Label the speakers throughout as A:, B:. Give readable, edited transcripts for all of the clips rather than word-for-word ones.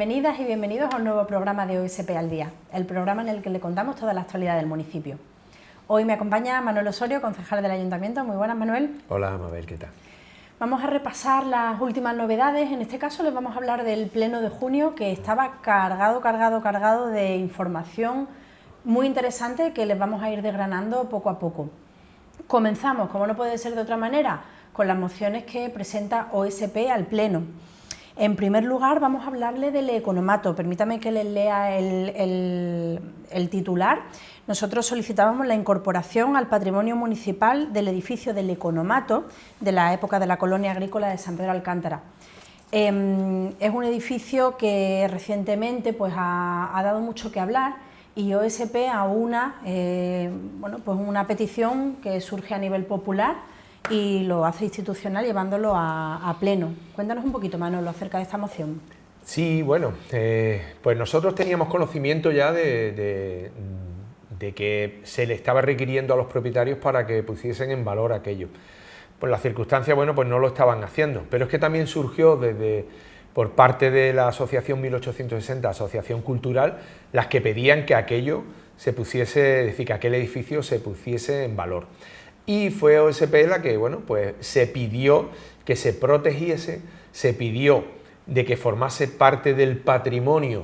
A: Bienvenidas y bienvenidos a un nuevo programa de OSP al Día, el programa en el que le contamos toda la actualidad del municipio. Hoy me acompaña Manuel Osorio, concejal del Ayuntamiento. Muy buenas, Manuel.
B: Hola, Mabel, ¿qué tal?
A: Vamos a repasar las últimas novedades. En este caso les vamos a hablar del Pleno de junio, que estaba cargado de información muy interesante que les vamos a ir desgranando poco a poco. Comenzamos, como no puede ser de otra manera, con las mociones que presenta OSP al Pleno. En primer lugar, vamos a hablarle del economato. Permítame que les lea el titular. Nosotros solicitábamos la incorporación al patrimonio municipal del edificio del economato de la época de la colonia agrícola de San Pedro Alcántara. Es un edificio que recientemente ha dado mucho que hablar y OSP aúna una petición que surge a nivel popular y lo hace institucional llevándolo a pleno. Cuéntanos un poquito, Manolo, acerca de esta moción.
B: Sí, bueno, pues nosotros teníamos conocimiento ya de que se le estaba requiriendo a los propietarios para que pusiesen en valor aquello. Pues las circunstancias, pues no lo estaban haciendo, pero es que también surgió por parte de la Asociación 1860, Asociación Cultural, las que pedían que aquello se pusiese, es decir, que aquel edificio se pusiese en valor. Y fue OSP la que, pues se pidió que se protegiese, se pidió de que formase parte del patrimonio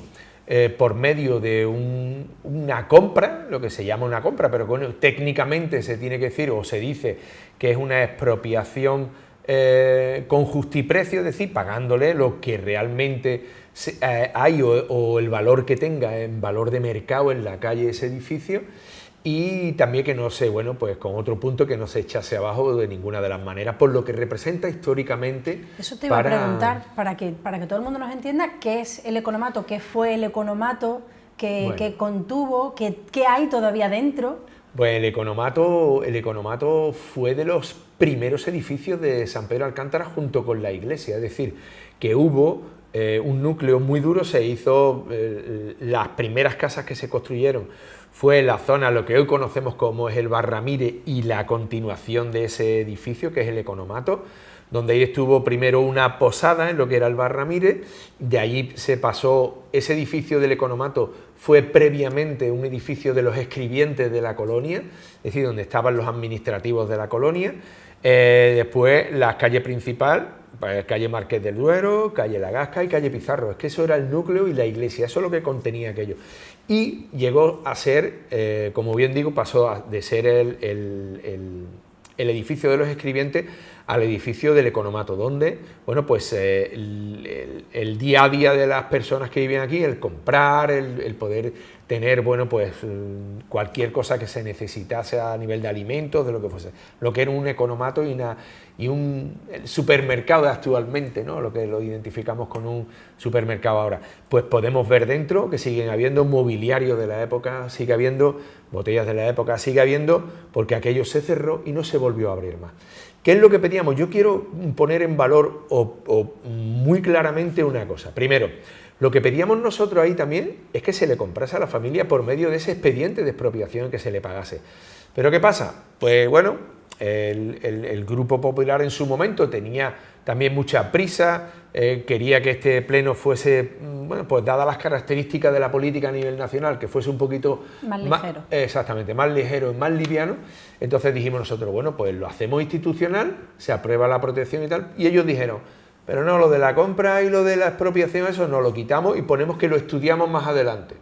B: por medio de una compra, lo que se llama una compra, pero técnicamente se tiene que decir o se dice que es una expropiación con justiprecio, es decir, pagándole lo que realmente hay o el valor que tenga en valor de mercado en la calle ese edificio. Y también que no se, pues con otro punto, que no se echase abajo de ninguna de las maneras, por lo que representa históricamente.
A: Eso te iba a preguntar, para que todo el mundo nos entienda, ¿qué es el economato? ¿Qué fue el economato? ¿Qué contuvo? ¿Qué hay todavía dentro?
B: Pues el economato fue de los primeros edificios de San Pedro Alcántara junto con la iglesia, es decir, que hubo un núcleo muy duro, se hizo, las primeras casas que se construyeron fue la zona, lo que hoy conocemos como es el Bar Ramírez y la continuación de ese edificio, que es el economato, donde ahí estuvo primero una posada en lo que era el Bar Ramírez, de allí se pasó, ese edificio del economato fue previamente un edificio de los escribientes de la colonia, es decir, donde estaban los administrativos de la colonia. Después la calle principal, pues, calle Marqués del Duero, calle La Gasca y calle Pizarro, es que eso era el núcleo y la iglesia, eso es lo que contenía aquello. Y llegó a ser, como bien digo, pasó de ser el edificio de los escribientes al edificio del economato, donde, pues el día a día de las personas que vivían aquí, el comprar, el poder tener, pues cualquier cosa que se necesitase a nivel de alimentos, de lo que fuese, lo que era un economato y un supermercado actualmente, ¿no? Lo que lo identificamos con un supermercado ahora, pues podemos ver dentro que siguen habiendo mobiliario de la época, sigue habiendo botellas de la época, sigue habiendo, porque aquello se cerró y no se volvió a abrir más. ¿Qué es lo que pedíamos? Yo quiero poner en valor muy claramente una cosa. Primero, lo que pedíamos nosotros ahí también es que se le comprase a la familia por medio de ese expediente de expropiación, que se le pagase. ¿Pero qué pasa? Pues bueno, el Grupo Popular en su momento tenía también mucha prisa, quería que este pleno fuese, pues dadas las características de la política a nivel nacional, que fuese un poquito
A: más ligero.
B: Exactamente, más ligero y más liviano. Entonces dijimos nosotros, pues lo hacemos institucional, se aprueba la protección y tal, y ellos dijeron, pero no, lo de la compra y lo de la expropiación, eso no lo quitamos y ponemos que lo estudiamos más adelante.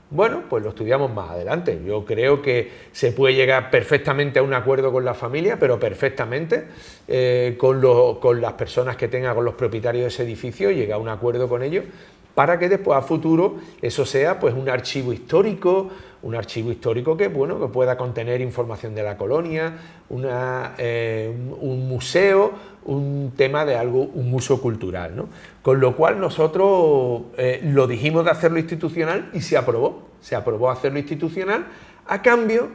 B: Bueno, pues lo estudiamos más adelante. Yo creo que se puede llegar perfectamente a un acuerdo con la familia, pero perfectamente con las personas que tenga, con los propietarios de ese edificio, llegar a un acuerdo con ellos para que después a futuro eso sea pues un archivo histórico que, que pueda contener información de la colonia, un museo, un tema de algo, un uso cultural, ¿no? Con lo cual nosotros lo dijimos de hacerlo institucional y se aprobó hacerlo institucional. A cambio,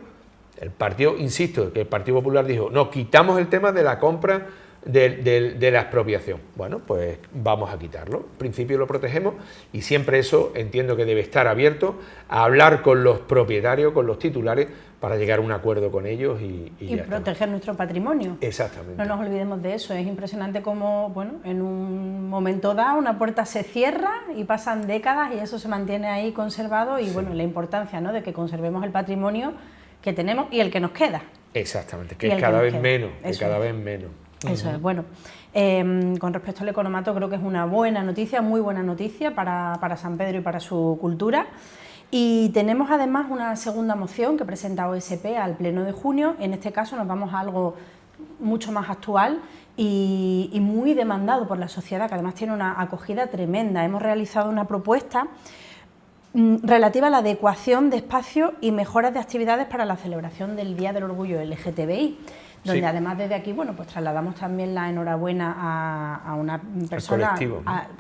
B: el partido, insisto, que el Partido Popular dijo, no, quitamos el tema de la compra de la expropiación. Bueno, pues vamos a quitarlo. En principio lo protegemos y siempre eso entiendo que debe estar abierto a hablar con los propietarios, con los titulares, para llegar a un acuerdo con ellos y
A: proteger nuestro patrimonio.
B: Exactamente.
A: No nos olvidemos de eso. Es impresionante cómo, bueno, en un momento dado una puerta se cierra y pasan décadas y eso se mantiene ahí conservado y bueno, la importancia, ¿no?, de que conservemos el patrimonio que tenemos y el que nos queda.
B: Exactamente, que es cada vez menos,
A: Eso es, bueno. Con respecto al economato creo que es una buena noticia, muy buena noticia para San Pedro y para su cultura. Y tenemos además una segunda moción que presenta OSP al Pleno de junio. En este caso nos vamos a algo mucho más actual y muy demandado por la sociedad, que además tiene una acogida tremenda. Hemos realizado una propuesta relativa a la adecuación de espacios y mejoras de actividades para la celebración del Día del Orgullo LGTBI, donde además desde aquí, bueno, pues trasladamos también la enhorabuena a una persona,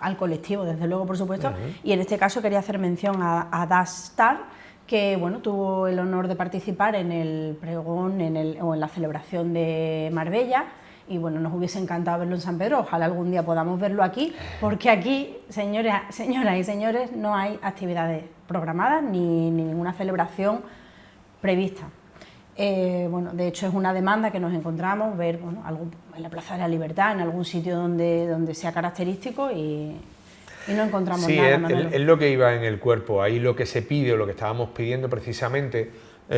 A: al colectivo, desde luego, por supuesto, y en este caso quería hacer mención a Dastar, que bueno, tuvo el honor de participar en el pregón o en la celebración de Marbella, y bueno, nos hubiese encantado verlo en San Pedro, ojalá algún día podamos verlo aquí, porque aquí, señoras y señores, no hay actividades programadas ni ninguna celebración prevista. Bueno, de hecho es una demanda que nos encontramos, ver algo en la Plaza de la Libertad, en algún sitio donde sea característico y no encontramos nada.
B: Sí, es lo que iba en el cuerpo, ahí lo que se pide o lo que estábamos pidiendo precisamente,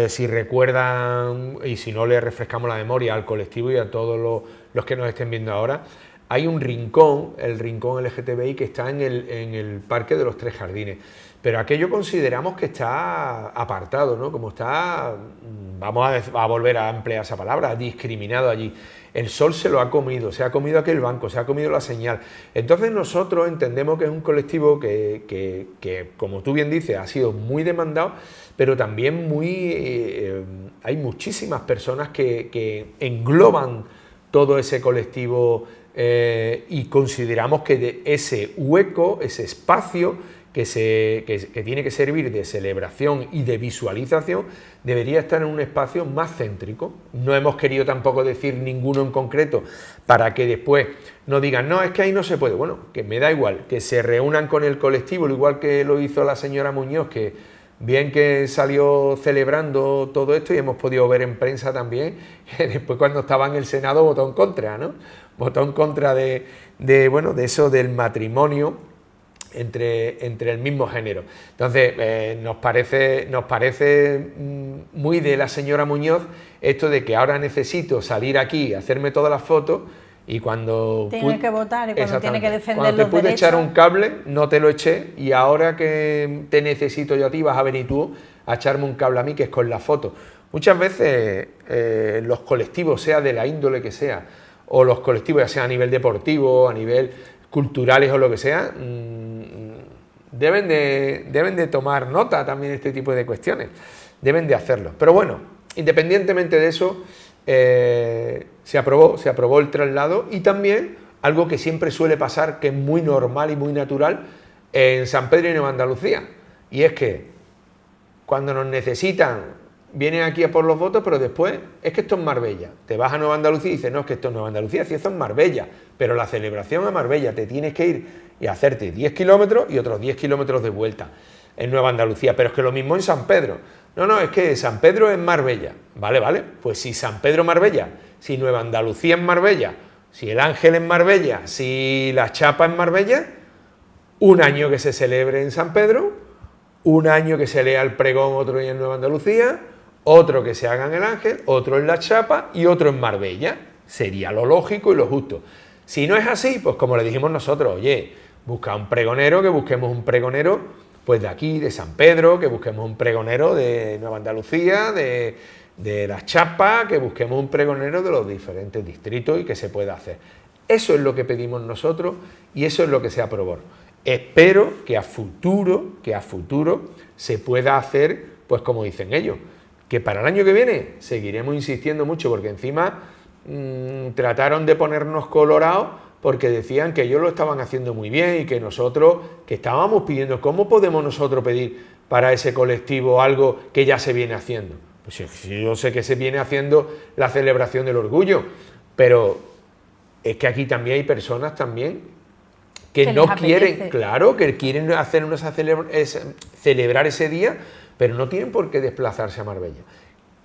B: si recuerdan y si no le refrescamos la memoria al colectivo y a todos los que nos estén viendo ahora, hay un rincón, el rincón LGTBI, que está en el Parque de los Tres Jardines. Pero aquello consideramos que está apartado, ¿no? Como está, vamos a volver a emplear esa palabra, discriminado allí. El sol se lo ha comido, se ha comido aquel banco, se ha comido la señal. Entonces nosotros entendemos que es un colectivo que como tú bien dices, ha sido muy demandado, pero también hay muchísimas personas que engloban todo ese colectivo y consideramos que de ese hueco, ese espacio, que tiene que servir de celebración y de visualización, debería estar en un espacio más céntrico. No hemos querido tampoco decir ninguno en concreto para que después no digan, no, es que ahí no se puede. Bueno, que me da igual, que se reúnan con el colectivo, lo igual que lo hizo la señora Muñoz, que bien que salió celebrando todo esto y hemos podido ver en prensa también que después cuando estaba en el Senado votó en contra, ¿no? Votó en contra de eso del matrimonio entre el mismo género. Entonces, nos parece muy de la señora Muñoz esto de que ahora necesito salir aquí, hacerme todas las fotos y cuando
A: tiene que votar y cuando tiene que defender
B: cuando
A: los
B: te pude
A: derechos.
B: echar un cable, no te lo eché y ahora que te necesito yo a ti, vas a venir tú a echarme un cable a mí, que es con la foto. Muchas veces los colectivos, sea de la índole que sea, o los colectivos, ya sea a nivel deportivo, a nivel culturales o lo que sea, deben de tomar nota también de este tipo de cuestiones, deben de hacerlo. Pero bueno, independientemente de eso, se aprobó el traslado y también algo que siempre suele pasar, que es muy normal y muy natural en San Pedro y Nueva Andalucía, y es que cuando nos necesitan vienen aquí a por los votos, pero después es que esto es Marbella. Te vas a Nueva Andalucía y dices, no, es que esto es Nueva Andalucía, sí, esto es Marbella, pero la celebración a Marbella, te tienes que ir y hacerte 10 kilómetros y otros 10 kilómetros de vuelta en Nueva Andalucía, pero es que lo mismo en San Pedro. No, es que San Pedro es Marbella. Vale, pues si San Pedro es Marbella, si Nueva Andalucía es Marbella, si el Ángel es Marbella, si la Chapa es Marbella, un año que se celebre en San Pedro, un año que se lea el pregón otro día en Nueva Andalucía, otro que se haga en el Ángel, otro en la Chapa y otro en Marbella. Sería lo lógico y lo justo. Si no es así, pues como le dijimos nosotros, oye, busca un pregonero, que busquemos un pregonero pues de aquí, de San Pedro, que busquemos un pregonero de Nueva Andalucía, de la Chapa, que busquemos un pregonero de los diferentes distritos y que se pueda hacer. Eso es lo que pedimos nosotros y eso es lo que se aprobó. Espero que a futuro se pueda hacer, pues como dicen ellos, que para el año que viene seguiremos insistiendo mucho, porque encima trataron de ponernos colorados porque decían que ellos lo estaban haciendo muy bien y que nosotros, que estábamos pidiendo, ¿cómo podemos nosotros pedir para ese colectivo algo que ya se viene haciendo? Pues yo sé que se viene haciendo la celebración del orgullo, pero es que aquí también hay personas también que
A: les
B: no quieren,
A: apetece.
B: claro, que quieren celebrar ese día, pero no tienen por qué desplazarse a Marbella.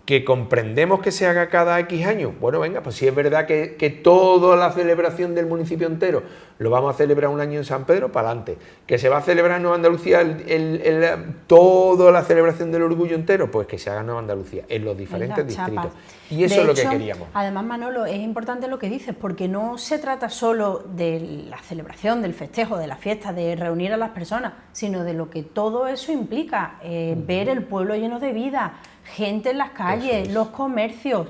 B: ¿Que comprendemos que se haga cada X años? Bueno, venga, pues si es verdad que toda la celebración del municipio entero lo vamos a celebrar un año en San Pedro, para adelante. ¿Que se va a celebrar en Nueva Andalucía toda la celebración del orgullo entero? Pues que se haga en Nueva Andalucía, en los diferentes distritos. Y eso es lo que queríamos.
A: Además, Manolo, es importante lo que dices, porque no se trata solo de la celebración, del festejo, de la fiesta, de reunir a las personas, sino de lo que todo eso implica, ver el pueblo lleno de vida, gente en las calles, los comercios.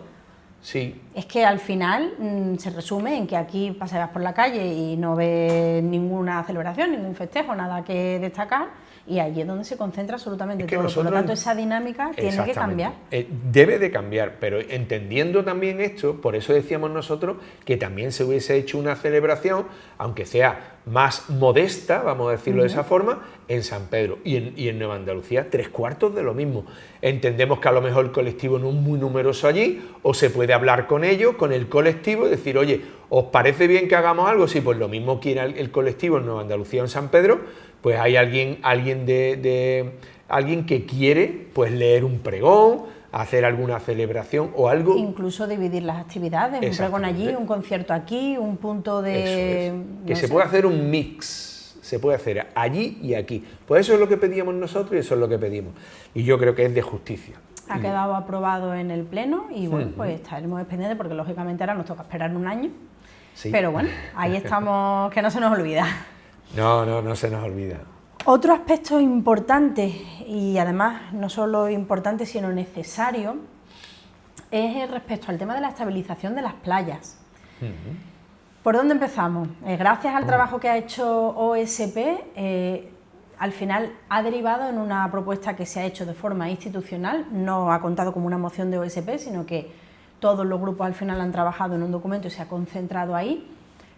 B: Sí.
A: Es que al final se resume en que aquí paseas por la calle y no ves ninguna celebración, ningún festejo, nada que destacar, y allí es donde se concentra absolutamente todo. Por lo tanto, esa dinámica tiene que cambiar.
B: Debe de cambiar, pero entendiendo también esto, por eso decíamos nosotros que también se hubiese hecho una celebración, aunque sea más modesta, vamos a decirlo de esa forma, en San Pedro y en Nueva Andalucía, 3/4 de lo mismo. Entendemos que a lo mejor el colectivo no es muy numeroso allí, o se puede hablar con ellos, con el colectivo, y decir, oye, ¿os parece bien que hagamos algo? Si pues lo mismo quiere el colectivo en Nueva Andalucía o en San Pedro, pues hay alguien que quiere pues leer un pregón, hacer alguna celebración o algo.
A: Incluso dividir las actividades, un pregón allí, un concierto aquí, un punto de...
B: Eso es. Que se puede hacer un mix, se puede hacer allí y aquí. Pues eso es lo que pedíamos nosotros y eso es lo que pedimos. Y yo creo que es de justicia.
A: Ha quedado aprobado en el Pleno y bueno, pues estaremos pendientes porque lógicamente ahora nos toca esperar un año.
B: Sí.
A: Pero bueno, ahí estamos, que no se nos olvida.
B: No se nos olvida.
A: Otro aspecto importante, y además no solo importante sino necesario, es respecto al tema de la estabilización de las playas. ¿Por dónde empezamos? Gracias al trabajo que ha hecho OSP, al final ha derivado en una propuesta que se ha hecho de forma institucional, no ha contado como una moción de OSP, sino que todos los grupos al final han trabajado en un documento y se ha concentrado ahí,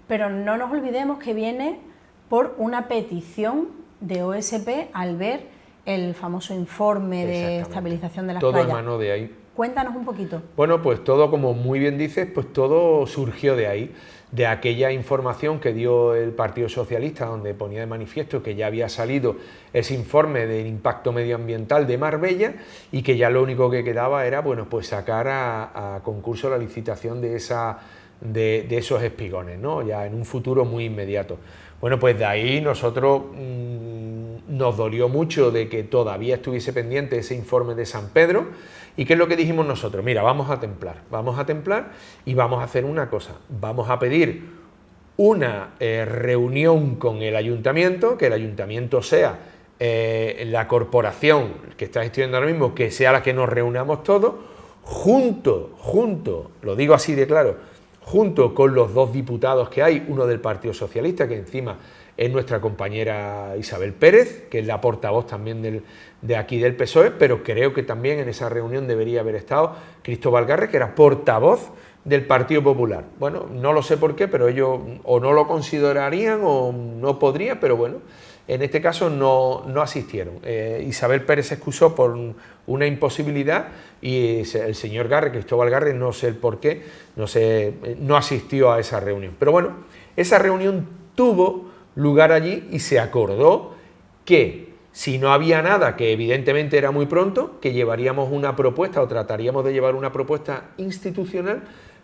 A: pero no nos olvidemos que viene por una petición de OSP al ver el famoso informe de estabilización de las playas.
B: Todo emanó de ahí.
A: Cuéntanos un poquito.
B: Bueno, pues todo, como muy bien dices, pues todo surgió de ahí, de aquella información que dio el Partido Socialista, donde ponía de manifiesto que ya había salido ese informe del impacto medioambiental de Marbella y que ya lo único que quedaba era, bueno, pues sacar a concurso la licitación de esos espigones, ¿no? Ya en un futuro muy inmediato. Bueno, pues de ahí nosotros nos dolió mucho de que todavía estuviese pendiente ese informe de San Pedro. ¿Y qué es lo que dijimos nosotros? Mira, vamos a templar y vamos a hacer una cosa. Vamos a pedir una reunión con el ayuntamiento, que el ayuntamiento sea la corporación que está gestionando ahora mismo, que sea la que nos reunamos todos, junto, lo digo así de claro, junto con los dos diputados que hay, uno del Partido Socialista, que encima es nuestra compañera Isabel Pérez, que es la portavoz también de aquí del PSOE, pero creo que también en esa reunión debería haber estado Cristóbal Garre, que era portavoz del Partido Popular. Bueno, no lo sé por qué, pero ellos o no lo considerarían o no podría, pero bueno, en este caso no asistieron. Isabel Pérez se excusó por una imposibilidad y el señor Garre, Cristóbal Garre, no sé el por qué, no asistió a esa reunión. Pero bueno, esa reunión tuvo lugar allí y se acordó que si no había nada, que evidentemente era muy pronto, que llevaríamos una propuesta o trataríamos de llevar una propuesta institucional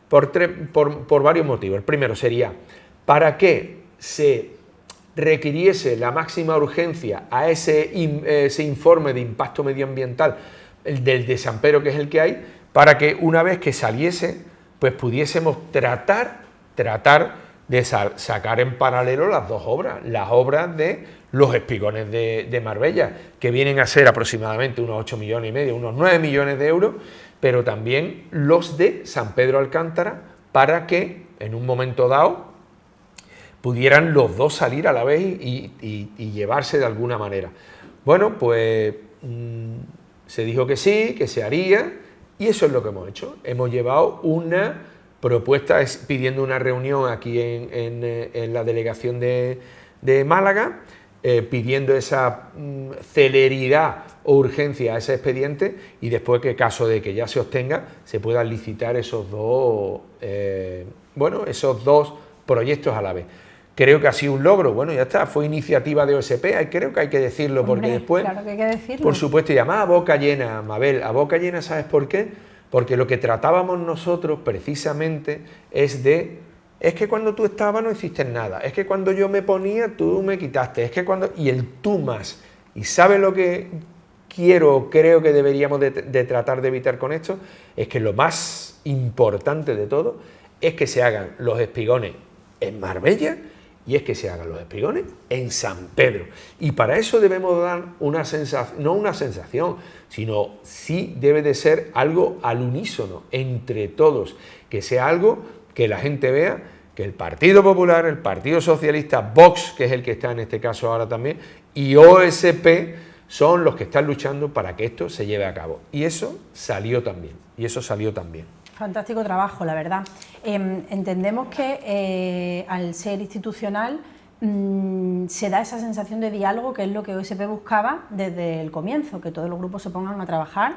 B: por varios motivos. El primero sería para que se requiriese la máxima urgencia a ese informe de impacto medioambiental, el del de San Pedro, que es el que hay, para que una vez que saliese, pues pudiésemos tratar de sacar en paralelo las dos obras, las obras de los espigones de Marbella, que vienen a ser aproximadamente unos 8,5 millones, unos 9 millones de euros, pero también los de San Pedro Alcántara, para que en un momento dado pudieran los dos salir a la vez y llevarse de alguna manera. Bueno, pues se dijo que sí, que se haría, y eso es lo que hemos hecho. Hemos llevado una propuesta pidiendo una reunión aquí en la delegación de Málaga, pidiendo esa celeridad o urgencia a ese expediente, y después que, caso de que ya se obtenga, se puedan licitar esos dos proyectos a la vez. Creo que ha sido un logro, bueno, ya está, fue iniciativa de OSP, creo que hay que decirlo, porque después,
A: claro que hay que decirlo.
B: Por supuesto, y además a boca llena, Mabel, a boca llena, ¿sabes por qué? Porque lo que tratábamos nosotros precisamente es que cuando tú estabas no hiciste nada, es que cuando yo me ponía tú me quitaste, es que cuando... y el tú más, y ¿sabes lo que creo que deberíamos de tratar de evitar con esto? Es que lo más importante de todo es que se hagan los espigones en Marbella y es que se hagan los espigones en San Pedro. Y para eso debemos dar una sensación, no una sensación, sino sí debe de ser algo al unísono, entre todos, que sea algo que la gente vea que el Partido Popular, el Partido Socialista, Vox, que es el que está en este caso ahora también, y OSP son los que están luchando para que esto se lleve a cabo. Y eso salió también,
A: Fantástico trabajo, la verdad. Entendemos que al ser institucional se da esa sensación de diálogo, que es lo que OSP buscaba desde el comienzo, que todos los grupos se pongan a trabajar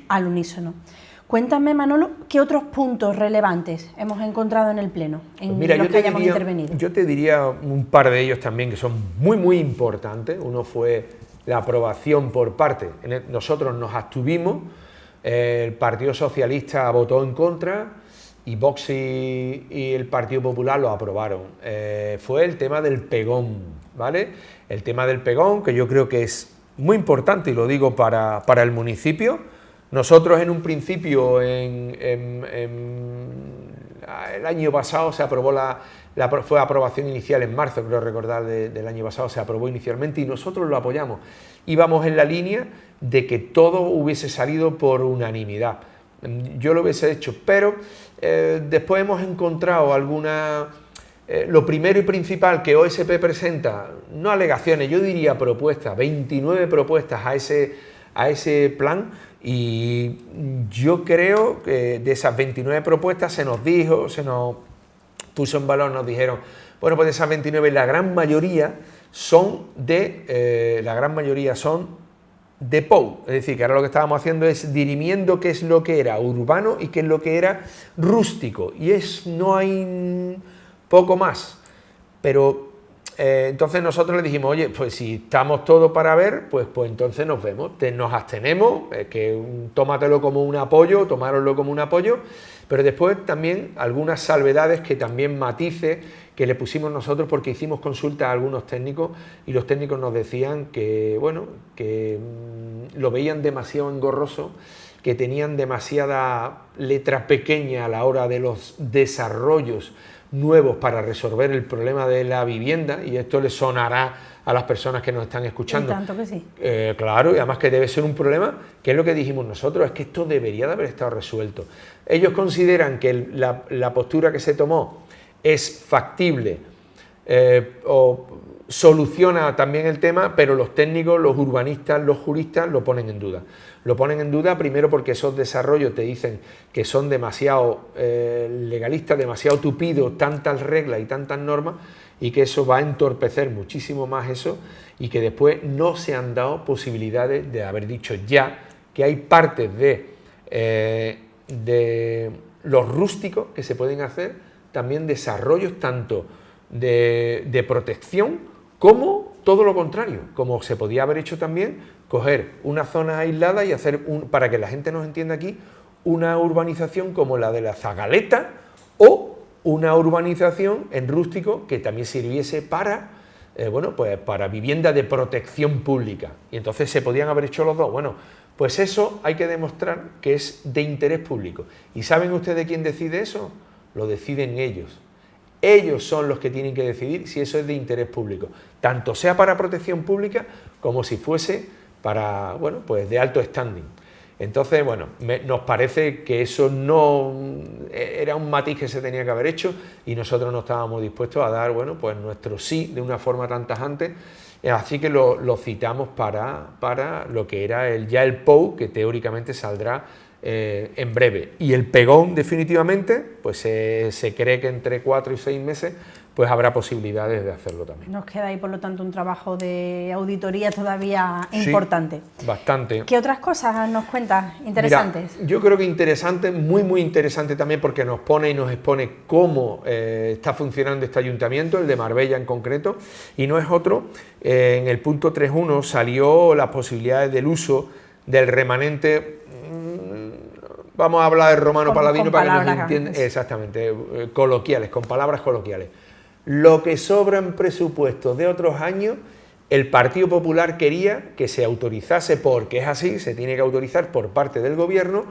A: al unísono. Cuéntame, Manolo, ¿qué otros puntos relevantes hemos encontrado en el Pleno, en los que hayamos intervenido?
B: Yo te diría un par de ellos también que son muy, muy importantes. Uno fue la aprobación por parte. Nosotros nos abstuvimos, el Partido Socialista votó en contra y Vox y el Partido Popular lo aprobaron. Fue el tema del pegón, ¿vale? El tema del pegón, que yo creo que es muy importante y lo digo para el municipio. Nosotros en un principio, el año pasado se aprobó fue aprobación inicial en marzo, creo recordar, del año pasado, se aprobó inicialmente y nosotros lo apoyamos. Íbamos en la línea de que todo hubiese salido por unanimidad. Yo lo hubiese hecho, pero después hemos encontrado lo primero y principal que OSP presenta, no alegaciones, yo diría propuestas, 29 propuestas a ese plan, y yo creo que de esas 29 propuestas se nos puso en valor, nos dijeron, bueno, pues de esas 29 la gran mayoría son de POU, es decir, que ahora lo que estábamos haciendo es dirimiendo qué es lo que era urbano y qué es lo que era rústico, y no hay poco más, pero entonces nosotros le dijimos, oye, pues si estamos todos para ver, pues entonces nos vemos, nos abstenemos, tómatelo como un apoyo, tomároslo como un apoyo, pero después también algunas salvedades que también matices que le pusimos nosotros porque hicimos consulta a algunos técnicos y los técnicos nos decían que, bueno, que lo veían demasiado engorroso, que tenían demasiada letra pequeña a la hora de los desarrollos nuevos para resolver el problema de la vivienda, y esto les sonará a las personas que nos están escuchando.
A: Y tanto que sí.
B: Claro, y además que debe ser un problema, que es lo que dijimos nosotros, es que esto debería de haber estado resuelto. Ellos consideran que la postura que se tomó es factible o soluciona también el tema, pero los técnicos, los urbanistas, los juristas lo ponen en duda. Lo ponen en duda primero porque esos desarrollos te dicen que son demasiado legalistas, demasiado tupidos, tantas reglas y tantas normas, y que eso va a entorpecer muchísimo más eso, y que después no se han dado posibilidades de haber dicho ya que hay partes de los rústicos que se pueden hacer, también desarrollos tanto de protección como todo lo contrario, como se podía haber hecho también, coger una zona aislada y hacer, para que la gente nos entienda aquí, una urbanización como la de la Zagaleta o una urbanización en rústico que también sirviese para, para vivienda de protección pública. Y entonces se podían haber hecho los dos. Bueno, pues eso hay que demostrar que es de interés público. ¿Y saben ustedes quién decide eso? Lo deciden ellos. Ellos son los que tienen que decidir si eso es de interés público, tanto sea para protección pública como si fuese para, de alto standing. Entonces, nos parece que eso no era un matiz que se tenía que haber hecho y nosotros no estábamos dispuestos a dar, nuestro sí de una forma tan tajante, así que lo citamos para lo que era el POU, que teóricamente saldrá en breve. Y el pegón, definitivamente, pues se cree que entre 4 y 6 meses pues habrá posibilidades de hacerlo también.
A: Nos queda ahí, por lo tanto, un trabajo de auditoría todavía importante.
B: Sí, bastante.
A: ¿Qué otras cosas nos cuentas interesantes?
B: Mira, yo creo que interesante, muy interesante también, porque nos pone y nos expone cómo está funcionando este ayuntamiento, el de Marbella en concreto, y no es otro. En el punto 3.1 salió las posibilidades del uso del remanente, vamos a hablar de romano paladino para que nos entiendan, exactamente, coloquiales, con palabras coloquiales. Lo que sobra en presupuestos de otros años, el Partido Popular quería que se autorizase, porque es así, se tiene que autorizar por parte del Gobierno,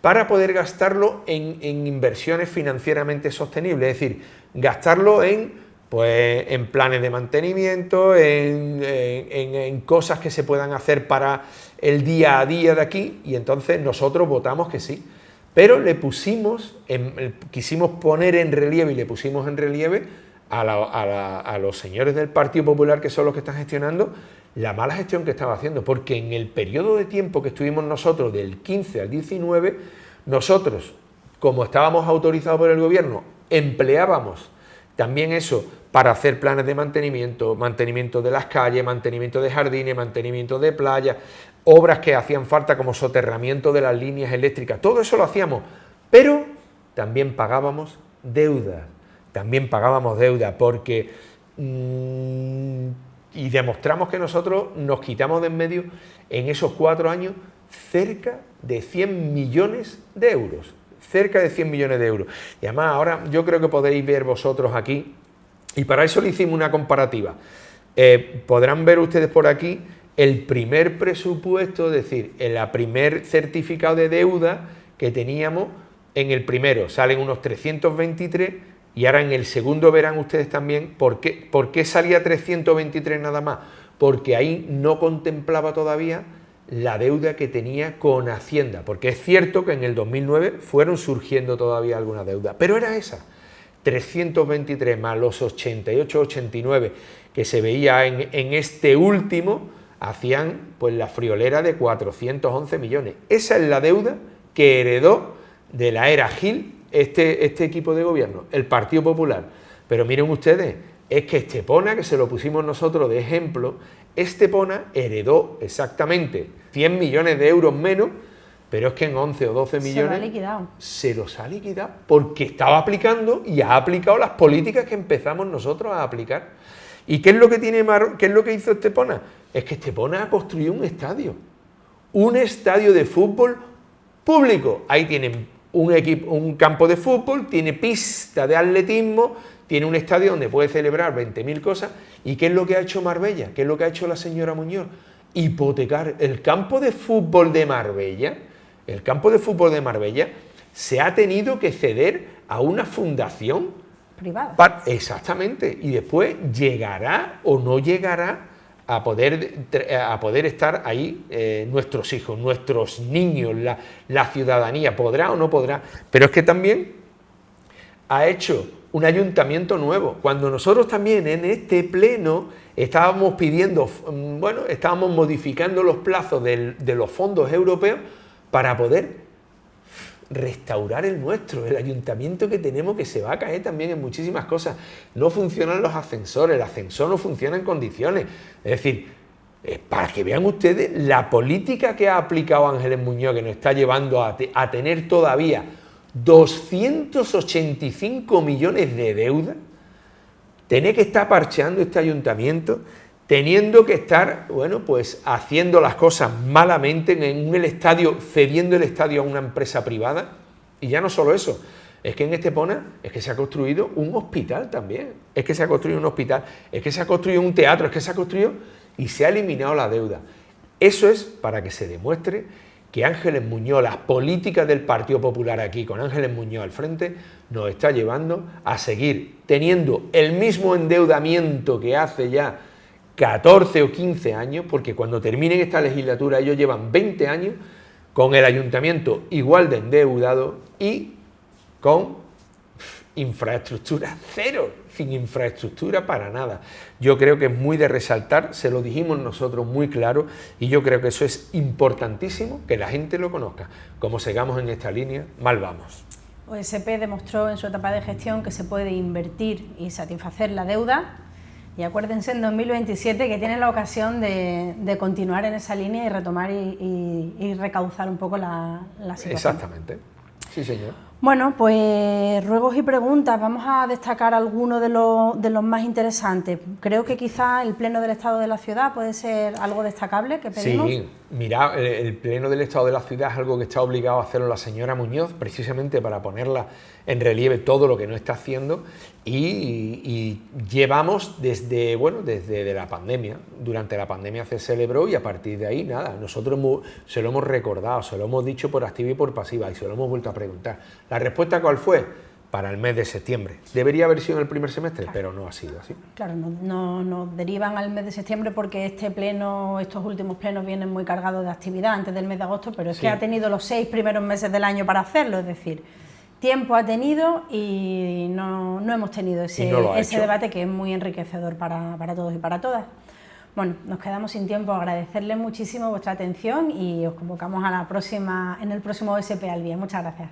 B: para poder gastarlo en inversiones financieramente sostenibles, es decir, gastarlo en planes de mantenimiento, en cosas que se puedan hacer para el día a día de aquí, y entonces nosotros votamos que sí. Pero quisimos poner en relieve y le pusimos en relieve a los señores del Partido Popular, que son los que están gestionando, la mala gestión que estaba haciendo, porque en el periodo de tiempo que estuvimos nosotros, del 15 al 19, nosotros, como estábamos autorizados por el Gobierno, empleábamos también eso para hacer planes de mantenimiento de las calles, mantenimiento de jardines, mantenimiento de playas, obras que hacían falta como soterramiento de las líneas eléctricas, todo eso lo hacíamos, pero también pagábamos deudas. Porque y demostramos que nosotros nos quitamos de en medio en esos 4 años cerca de 100 millones de euros. Y además ahora yo creo que podéis ver vosotros aquí, y para eso le hicimos una comparativa. Podrán ver ustedes por aquí el primer presupuesto, es decir, el primer certificado de deuda que teníamos. En el primero salen unos 323, y ahora en el segundo verán ustedes también por qué salía 323 nada más, porque ahí no contemplaba todavía la deuda que tenía con Hacienda, porque es cierto que en el 2009 fueron surgiendo todavía alguna deuda, pero era esa, 323 más los 88, 89 que se veía en este último, hacían pues la friolera de 411 millones. Esa es la deuda que heredó de la era Gil este equipo de gobierno, el Partido Popular. Pero miren ustedes, es que Estepona, que se lo pusimos nosotros de ejemplo, Estepona heredó exactamente 100 millones de euros menos, pero es que en 11 o 12 millones se los ha liquidado porque estaba aplicando y ha aplicado las políticas que empezamos nosotros a aplicar. ¿Y qué es lo que hizo Estepona? Es que Estepona ha construido un estadio de fútbol público. Ahí tienen un campo de fútbol, tiene pista de atletismo, tiene un estadio donde puede celebrar 20.000 cosas. ¿Y qué es lo que ha hecho Marbella? ¿Qué es lo que ha hecho la señora Muñoz? Hipotecar el campo de fútbol de Marbella. El campo de fútbol de Marbella se ha tenido que ceder a una fundación
A: privada.
B: Exactamente. Y después llegará o no llegará a poder estar ahí nuestros hijos, nuestros niños, la ciudadanía, podrá o no podrá. Pero es que también ha hecho un ayuntamiento nuevo. Cuando nosotros también en este pleno estábamos estábamos modificando los plazos de los fondos europeos para poder restaurar el nuestro, el ayuntamiento que tenemos, que se va a caer también en muchísimas cosas. No funcionan los ascensores, el ascensor no funciona en condiciones. Es decir, para que vean ustedes la política que ha aplicado Ángeles Muñoz, que nos está llevando a tener todavía 285 millones de deuda, tener que estar parcheando este ayuntamiento, teniendo que estar, haciendo las cosas malamente en el estadio, cediendo el estadio a una empresa privada. Y ya no solo eso, es que en Estepona es que se ha construido un hospital también, es que se ha construido un teatro, es que se ha construido y se ha eliminado la deuda. Eso es para que se demuestre que Ángeles Muñoz, las políticas del Partido Popular aquí, con Ángeles Muñoz al frente, nos está llevando a seguir teniendo el mismo endeudamiento que hace ya 14 o 15 años, porque cuando terminen esta legislatura ellos llevan 20 años con el ayuntamiento igual de endeudado y con infraestructura cero, sin infraestructura para nada. Yo creo que es muy de resaltar, se lo dijimos nosotros muy claro, y yo creo que eso es importantísimo, que la gente lo conozca. Como sigamos en esta línea, mal vamos.
A: OSP demostró en su etapa de gestión que se puede invertir y satisfacer la deuda, y acuérdense en 2027 que tienen la ocasión de continuar en esa línea y retomar y recauzar un poco la situación.
B: Exactamente, sí señor.
A: Bueno, pues ruegos y preguntas, vamos a destacar algunos de los más interesantes. Creo que quizá el Pleno del Estado de la Ciudad puede ser algo destacable que pedimos.
B: Sí, mira, el Pleno del Estado de la Ciudad es algo que está obligado a hacerlo la señora Muñoz, precisamente para ponerla en relieve todo lo que no está haciendo, y llevamos desde la pandemia. Durante la pandemia se celebró y a partir de ahí nada, nosotros se lo hemos recordado, se lo hemos dicho por activa y por pasiva y se lo hemos vuelto a preguntar. ¿La respuesta cuál fue? Para el mes de septiembre. Debería haber sido en el primer semestre, claro, pero no ha sido así.
A: Claro, nos derivan al mes de septiembre porque estos últimos plenos vienen muy cargados de actividad antes del mes de agosto, pero es que ha tenido los 6 primeros meses del año para hacerlo, es decir, tiempo ha tenido y no hemos tenido ese debate que es muy enriquecedor para todos y para todas. Bueno, nos quedamos sin tiempo, agradecerles muchísimo vuestra atención y os convocamos en el próximo OSP al día. Muchas gracias.